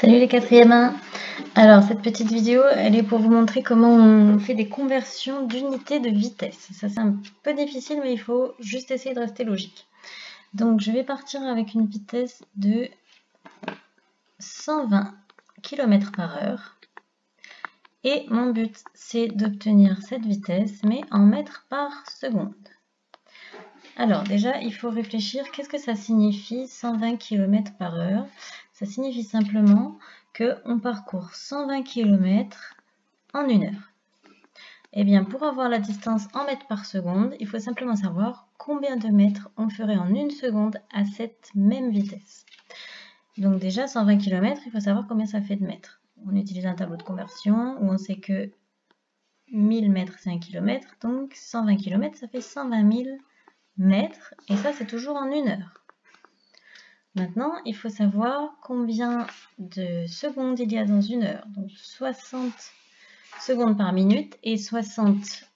Salut les 4e. Alors cette petite vidéo, elle est pour vous montrer comment on fait des conversions d'unités de vitesse. Ça c'est un peu difficile, mais il faut juste essayer de rester logique. Donc je vais partir avec une vitesse de 120 km/h. Et mon but c'est d'obtenir cette vitesse, mais en mètres par seconde. Alors déjà, il faut réfléchir, qu'est-ce que ça signifie 120 km/h? Ça signifie simplement qu'on parcourt 120 km en 1 heure. Eh bien, pour avoir la distance en mètres par seconde, il faut simplement savoir combien de mètres on ferait en 1 seconde à cette même vitesse. Donc déjà, 120 km, il faut savoir combien ça fait de mètres. On utilise un tableau de conversion où on sait que 1000 mètres, c'est 1 km, donc 120 km, ça fait 120 000 mètres, et ça, c'est toujours en 1 heure. Maintenant, il faut savoir combien de secondes il y a dans 1 heure. Donc 60 secondes par minute et 60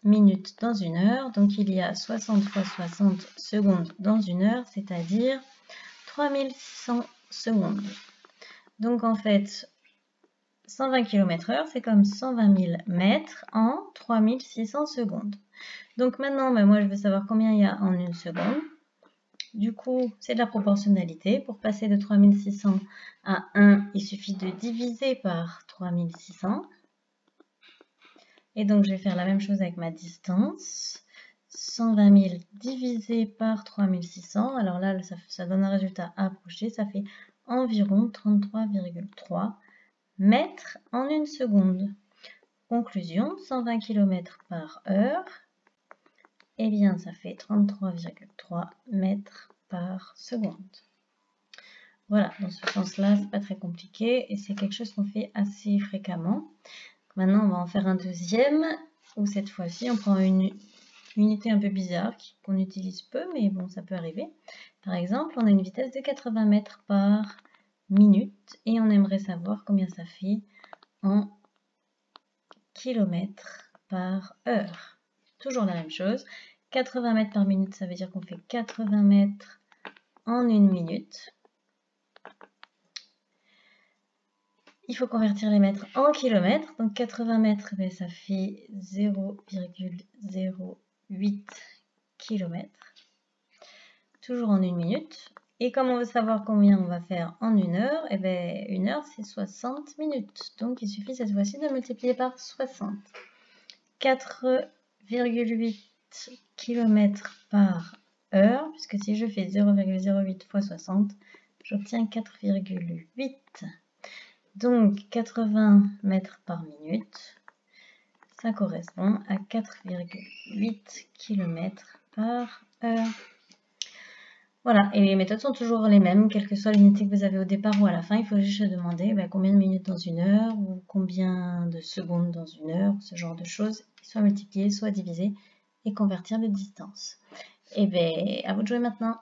minutes dans 1 heure. Donc il y a 60 fois 60 secondes dans 1 heure, c'est-à-dire 3600 secondes. Donc en fait, 120 km/h, c'est comme 120 000 mètres en 3600 secondes. Donc maintenant, moi je veux savoir combien il y a en 1 seconde. Du coup, c'est de la proportionnalité. Pour passer de 3600 à 1, il suffit de diviser par 3600. Et donc, je vais faire la même chose avec ma distance. 120 000 divisé par 3600. Alors là, ça donne un résultat approché. Ça fait environ 33,3 mètres en 1 seconde. Conclusion, 120 km/h. Eh bien, ça fait 33,3 mètres par seconde. Voilà, dans ce sens-là, c'est pas très compliqué et c'est quelque chose qu'on fait assez fréquemment. Maintenant, on va en faire un deuxième, où cette fois-ci, on prend une unité un peu bizarre qu'on utilise peu, mais bon, ça peut arriver. Par exemple, on a une vitesse de 80 mètres par minute et on aimerait savoir combien ça fait en kilomètres par heure. Toujours la même chose. 80 mètres par minute, ça veut dire qu'on fait 80 mètres en 1 minute. Il faut convertir les mètres en kilomètres. Donc 80 mètres, ça fait 0,08 km. Toujours en 1 minute. Et comme on veut savoir combien on va faire en 1 heure, 1 heure c'est 60 minutes. Donc il suffit cette fois-ci de multiplier par 60. 4,8 km par heure, puisque si je fais 0,08 fois 60, j'obtiens 4,8. Donc 80 mètres par minute, ça correspond à 4,8 km par heure. Voilà, et les méthodes sont toujours les mêmes, quelle que soit l'unité que vous avez au départ ou à la fin. Il faut juste se demander combien de minutes dans 1 heure ou combien de secondes dans 1 heure, ce genre de choses, soit multiplier, soit diviser et convertir les distances. Et bien, à vous de jouer maintenant.